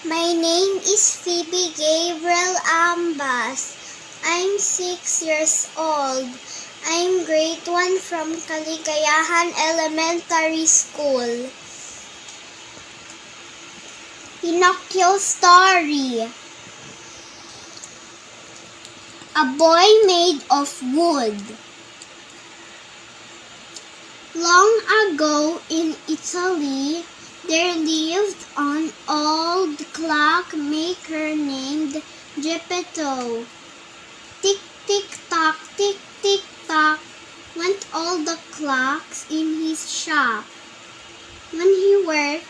My name is Phoebe Gabriel Ambas. I'm 6 years old. I'm grade 1 from Kaligayahan Elementary School. Pinocchio story. A boy made of wood. Long ago in Italy, there lived an old clockmaker named Geppetto. Tick, tick, tock, went all the clocks in his shop. When he worked,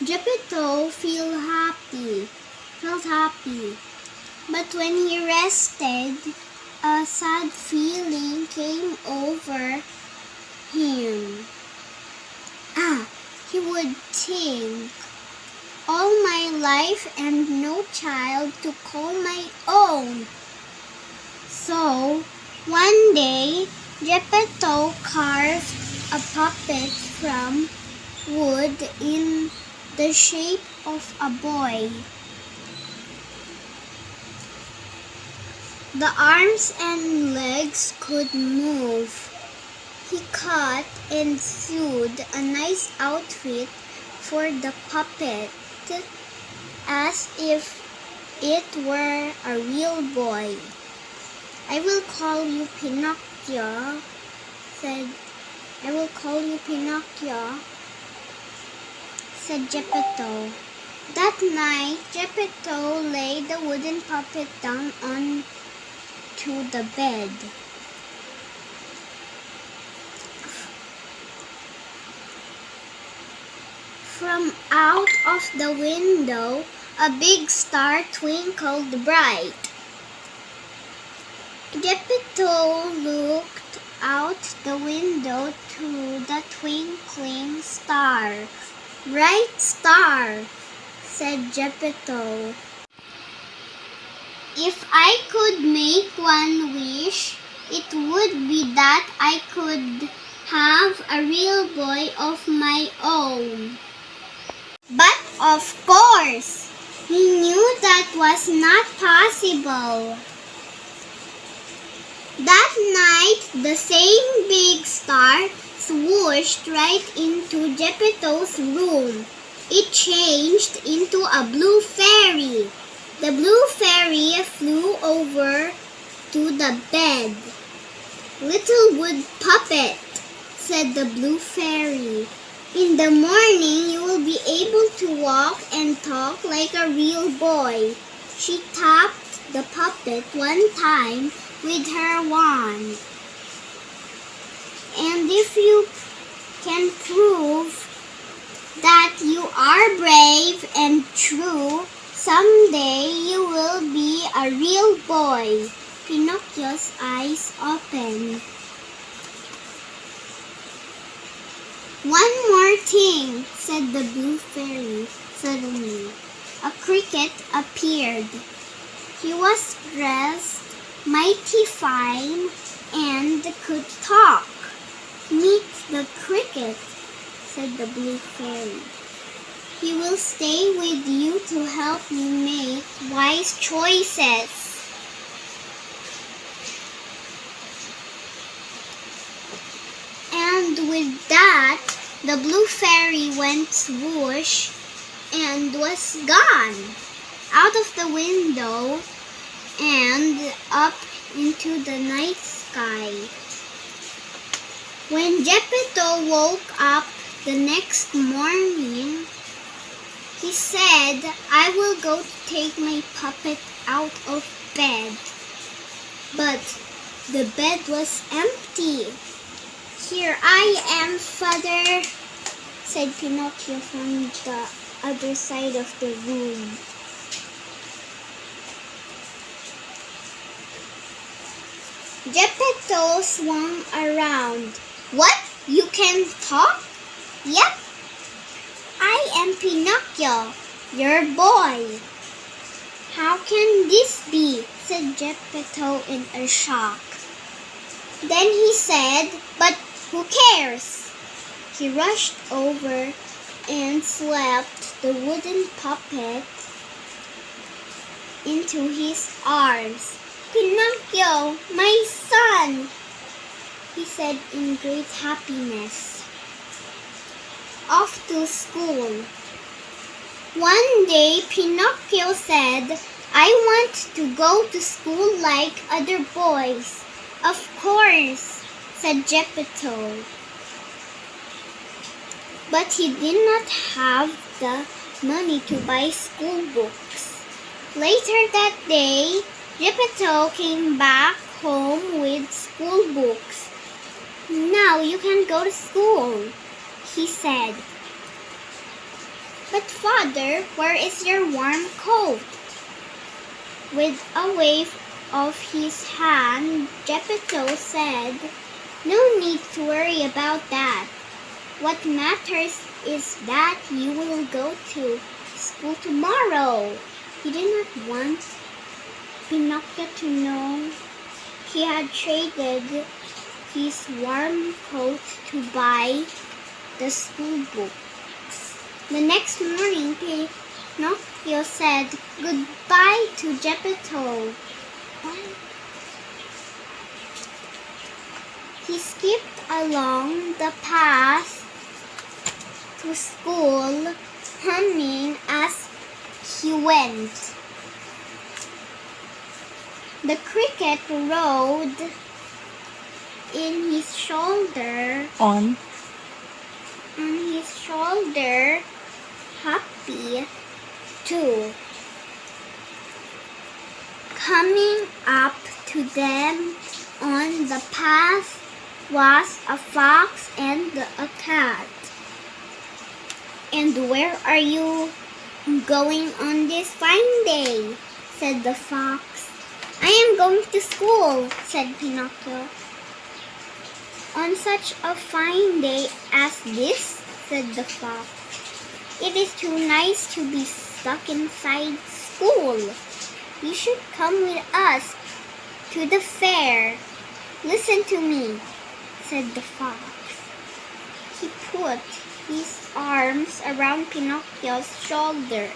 Geppetto felt happy. But when he rested, a sad feeling came over him. He would think, all my life and no child to call my own. So, one day, Geppetto carved a puppet from wood in the shape of a boy. The arms and legs could move. He cut and sewed a nice outfit for the puppet, as if it were a real boy. I will call you Pinocchio, said Geppetto. That night, Geppetto laid the wooden puppet down onto the bed. From out of the window, a big star twinkled bright. Geppetto looked out the window to the twinkling star. Bright star, said Geppetto. If I could make one wish, it would be that I could have a real boy of my own. But of course, he knew that was not possible. That night, the same big star swooshed right into Geppetto's room. It changed into a blue fairy. The blue fairy flew over to the bed. Little wood puppet, said the blue fairy. In the morning, you will be able to walk and talk like a real boy. She tapped the puppet one time with her wand. And if you can prove that you are brave and true, someday you will be a real boy. Pinocchio's eyes opened. One more thing, said the blue fairy suddenly. A cricket appeared. He was dressed mighty fine and could talk. Meet the cricket, said the blue fairy. He will stay with you to help you make wise choices. And with that, the blue fairy went swoosh and was gone out of the window and up into the night sky. When Geppetto woke up the next morning, he said, I will go to take my puppet out of bed. But the bed was empty. Here I am, father, said Pinocchio from the other side of the room. Geppetto swung around. What? You can talk? Yep. I am Pinocchio, your boy. How can this be? Said Geppetto in a shock. Then he said, but who cares? He rushed over and slapped the wooden puppet into his arms. "Pinocchio, my son," he said in great happiness. Off to school. One day, Pinocchio said, "I want to go to school like other boys." "Of course," said Geppetto. But he did not have the money to buy school books. Later that day, Geppetto came back home with school books. "Now you can go to school," he said. "But father, where is your warm coat?" With a wave of his hand, Geppetto said, "No need to worry about that. What matters is that you will go to school tomorrow." He did not want Pinocchio to know he had traded his warm coat to buy the school books. The next morning, Pinocchio said goodbye to Geppetto. He skipped along the path to school, humming as he went. The cricket rode in his shoulder, happy too. Coming up to them on the path was a fox and a cat. "And where are you going on this fine day?" said the fox. "I am going to school," said Pinocchio. "On such a fine day as this," said the fox, "it is too nice to be stuck inside school. You should come with us to the fair." "Listen to me," said the fox. He put his arms around Pinocchio's shoulder.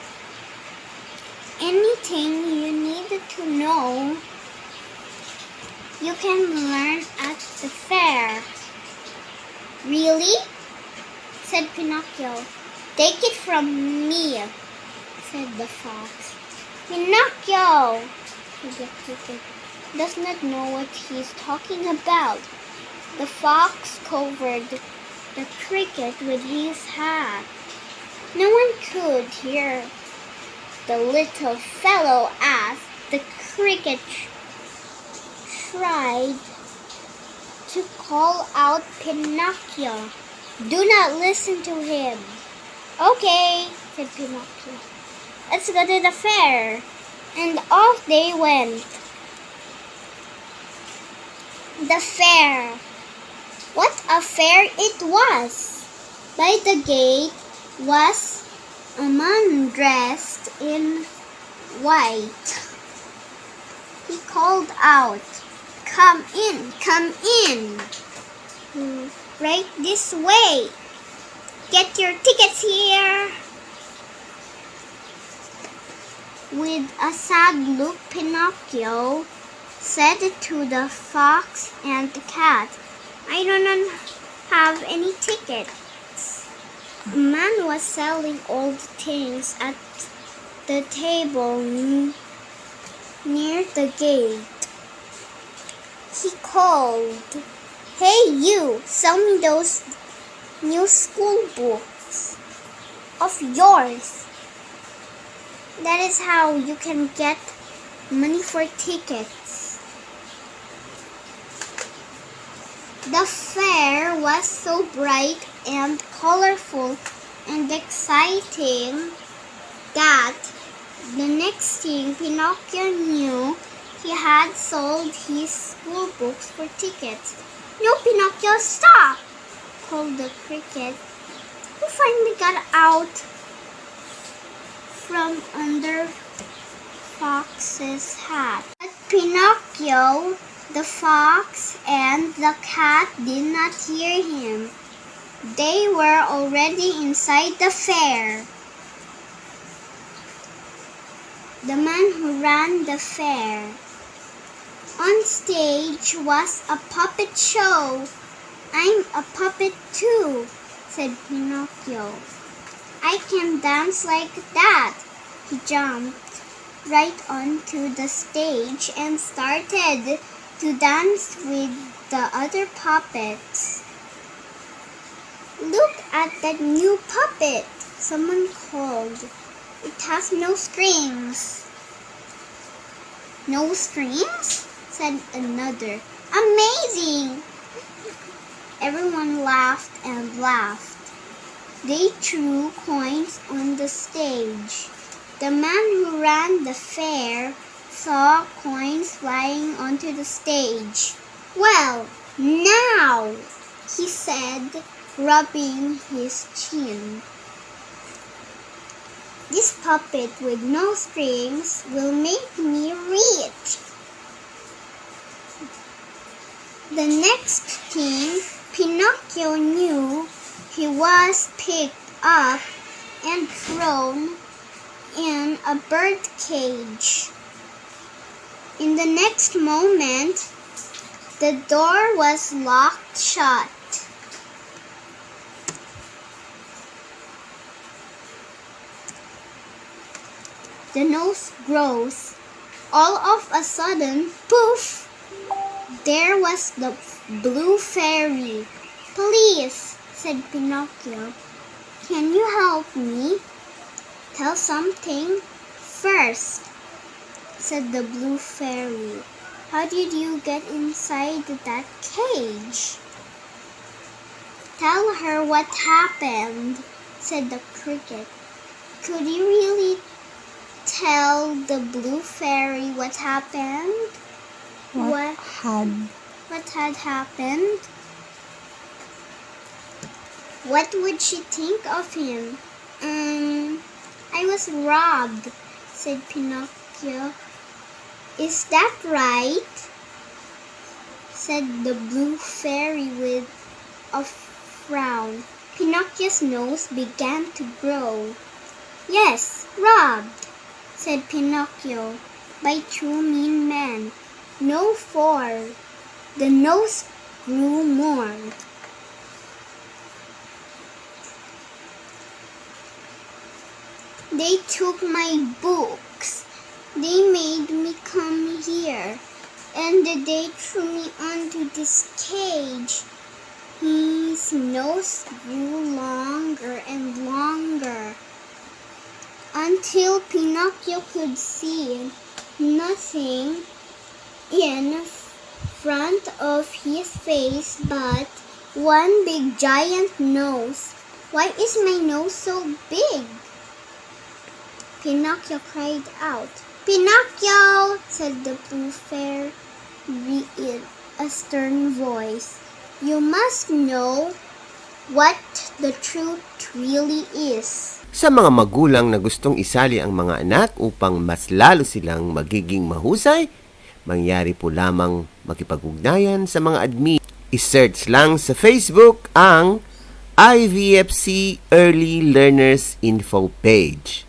"Anything you needed to know, you can learn at the fair." "Really?" said Pinocchio. "Take it from me," said the fox. "Pinocchio," the cricket, "does not know what he is talking about." The fox covered the cricket with his hat. No one could hear the little fellow as the cricket tried to call out Pinocchio. "Do not listen to him." "Okay," said Pinocchio. "Let's go to the fair." And off they went. The fair. What a fair it was! By the gate was a man dressed in white. He called out, "Come in, come in. Right this way. Get your tickets here." With a sad look, Pinocchio said to the fox and the cat, "I don't have any tickets." A man was selling old things at the table near the gate. He called, "Hey you, sell me those new school books of yours. That is how you can get money for tickets." The fair was so bright and colorful and exciting that the next thing Pinocchio knew, he had sold his school books for tickets. "No, Pinocchio, stop!" called the cricket, who finally got out from under Fox's hat. But Pinocchio, the fox, and the cat did not hear him. They were already inside the fair. the man who ran the fair. On stage was a puppet show. I'm a puppet too, said Pinocchio. I can dance like that. He jumped right onto the stage and started to dance with the other puppets. Look at that new puppet, someone called. It has no strings. No strings? Said another. Amazing! Everyone laughed and laughed. They threw coins on the stage. The man who ran the fair saw coins flying onto the stage. Well, now, he said, rubbing his chin. This puppet with no strings will make me rich. The next thing Pinocchio knew, he was picked up and thrown in a bird cage. In the next moment, the door was locked shut. The nose grows. All of a sudden, poof! There was the blue fairy. Please, said Pinocchio, can you help me? Tell something first, said the blue fairy. How did you get inside that cage? Tell her what happened, said the cricket. Could you really tell the blue fairy what happened? What had happened? What would she think of him? I was robbed, said Pinocchio. Is that right? Said the blue fairy with a frown. Pinocchio's nose began to grow. Yes, robbed, said Pinocchio, by two mean men. No, four. The nose grew more. They took my books. They made me come here. And they threw me onto this cage. His nose grew longer and longer until Pinocchio could see nothing in front of his face but one big giant nose. Why is my nose so big? Pinocchio cried out. Pinocchio, said the blue fairy in a stern voice. You must know what the truth really is. Sa mga magulang na gustong isali ang mga anak upang mas lalo silang magiging mahusay, mangyari po lamang makipag-ugnayan sa mga admin. I-search lang sa Facebook ang IVFC Early Learners Info page.